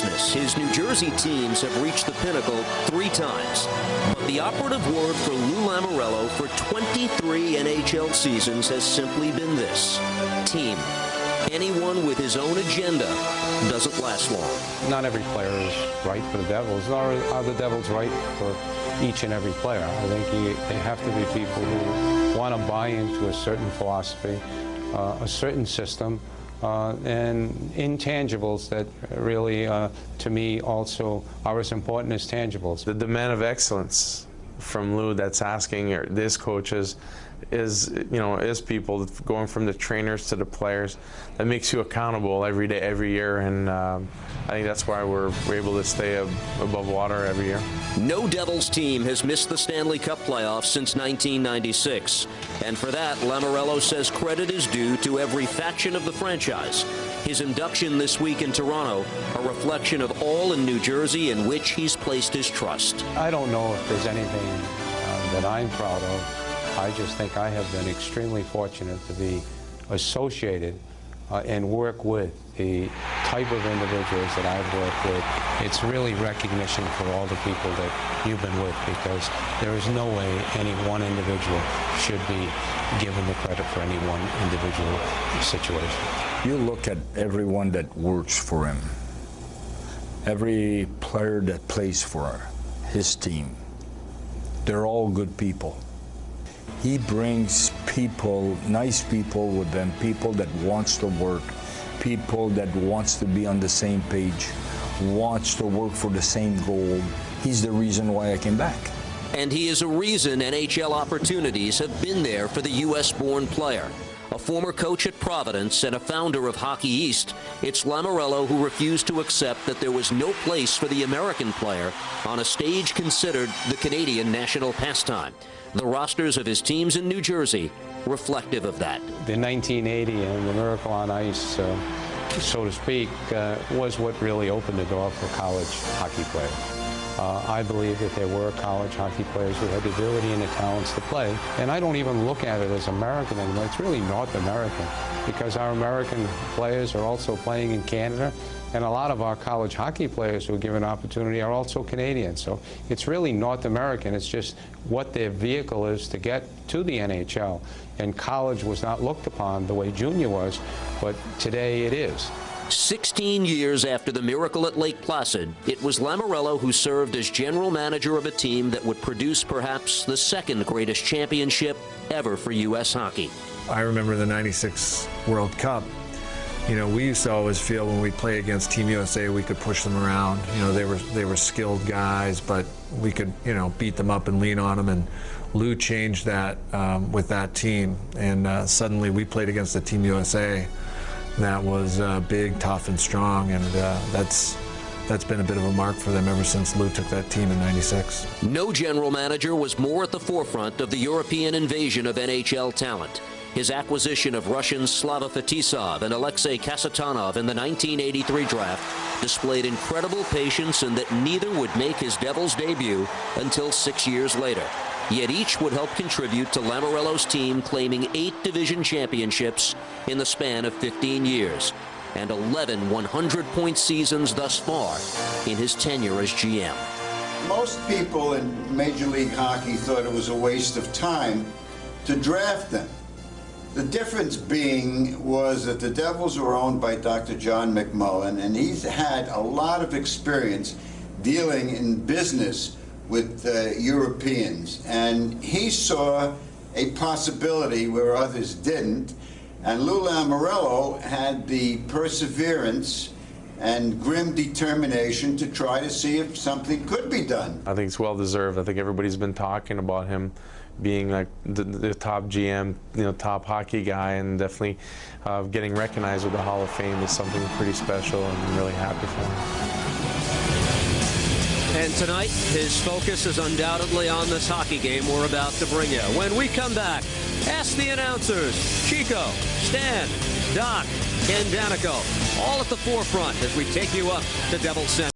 Christmas, his New Jersey teams have reached the pinnacle 3 times. But the operative word for Lou Lamoriello for 23 NHL seasons has simply been this: team. Anyone with his own agenda doesn't last long. Not every player is right for the Devils, nor are the Devils right for each and every player. I think they have to be people who want to buy into a certain philosophy, a certain system, and intangibles that really, to me, also are as important as tangibles. The demand of excellence from Lou that's asking this coaches is people going from the trainers to the players, that makes you accountable every day, every year, and I think that's why we're able to stay above water every year. No Devils team has missed the Stanley Cup playoffs since 1996, and for that, Lamoriello says credit is due to every faction of the franchise. His induction this week in Toronto, a reflection of all in New Jersey in which he's placed his trust. I don't know if there's anything that I'm proud of. I just think I have been extremely fortunate to be associated and work with the type of individuals that I've worked with. It's really recognition for all the people that you've been with, because there is no way any one individual should be given the credit for any one individual situation. You look at everyone that works for him, every player that plays for his team, they're all good people. He brings people, nice people with them, people that wants to work, people that wants to be on the same page, wants to work for the same goal. He's the reason why I came back. And he is a reason NHL opportunities have been there for the U.S.-born player. A former coach at Providence and a founder of Hockey East, it's Lamoriello who refused to accept that there was no place for the American player on a stage considered the Canadian national pastime. The rosters of his teams in New Jersey reflective of that. The 1980 and the Miracle on Ice, so to speak, was what really opened the door for college hockey players. I believe that there were college hockey players who had the ability and the talents to play. And I don't even look at it as American anymore. It's really North American, because our American players are also playing in Canada, and a lot of our college hockey players who are given opportunity are also Canadian. So it's really North American. It's just what their vehicle is to get to the NHL. And college was not looked upon the way junior was, but today it is. 16 years after the miracle at Lake Placid, it was Lamoriello who served as general manager of a team that would produce perhaps the second greatest championship ever for U.S. hockey. I remember the '96 World Cup. You know, we used to always feel when we play against Team USA, we could push them around. You know, they were skilled guys, but we could, beat them up and lean on them. And Lou changed that with that team, and suddenly we played against the Team USA. That was big, tough, and strong, and that's been a bit of a mark for them ever since Lou took that team in '96. No general manager was more at the forefront of the European invasion of NHL talent. His acquisition of Russians Slava Fetisov and Alexei Kasatonov in the 1983 draft displayed incredible patience, and that neither would make his Devils debut until 6 years later. Yet each would help contribute to Lamoriello's team claiming 8 division championships in the span of 15 years, and 11 100-point seasons thus far in his tenure as GM. Most people in Major League Hockey thought it was a waste of time to draft them. The difference being was that the Devils were owned by Dr. John McMullen, and he's had a lot of experience dealing in business with Europeans, and he saw a possibility where others didn't, and Lou Lamoriello had the perseverance and grim determination to try to see if something could be done. I think it's well deserved. I think everybody's been talking about him being like the top GM, top hockey guy, and definitely getting recognized with the Hall of Fame is something pretty special, and I'm really happy for him. And tonight, his focus is undoubtedly on this hockey game we're about to bring you. When we come back, ask the announcers, Chico, Stan, Doc, and Danico, all at the forefront as we take you up to Devils Center.